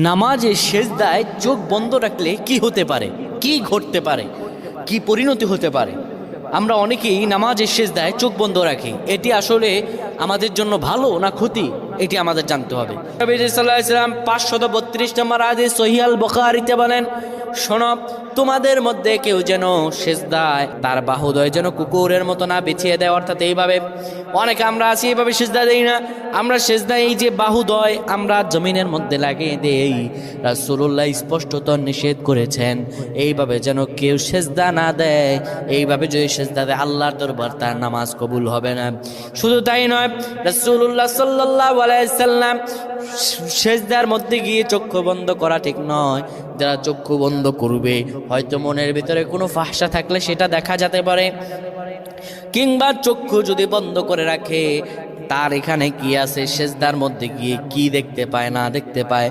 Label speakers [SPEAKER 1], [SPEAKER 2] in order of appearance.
[SPEAKER 1] নামাজের সেজদায় চোখ বন্ধ রাখলে কি হতে পারে, কি ঘটতে পারে, কি পরিণতি হতে পারে? আমরা অনেকেই নামাজের সেজদায় চোখ বন্ধ রাখি। এটি আসলে আমাদের জন্য ভালো না ক্ষতি, এটি আমাদের জানতে হবে। নবী সাল্লাল্লাহু আলাইহি ওয়াসাল্লাম 532 নম্বর হাদিস সহিহ আল বুখারীতে বলেন, শোনো, তোমাদের মধ্যে কেউ যেন সেজদায় তার বাহুদয় যেন কুকুরের মতো না বিছিয়ে দেয়। অর্থাৎ এইভাবে অনেকে আমরা আছি, এইভাবে সেজদা দেই না। আমরা সেজদায় এই যে বাহুদয় আমরা জমিনের মধ্যে লাগিয়ে দেই। রাসূলুল্লাহ স্পষ্টত নিষেধ করেছেন এইভাবে যেন কেউ সেজদা না দেয়। এইভাবে যদি সেজদা দেয় আল্লাহর দরবার তার নামাজ কবুল হবে না। শুধু তাই নয়, রাসূলুল্লাহ সাল্লাল্লাহু আলাইহি সাল্লাম সেজদার মধ্যে গিয়ে চক্ষু বন্ধ করা ঠিক নয়। যারা চক্ষু বন্ধ করবে হয়তো মনের ভিতরে কোনো ফাহশা থাকলে সেটা দেখা যেতে পারে, কিংবা চক্ষু যদি বন্ধ করে রাখে তার এখানে কি আছে, সেজদার মধ্যে গিয়ে কি দেখতে পায় না দেখতে পায়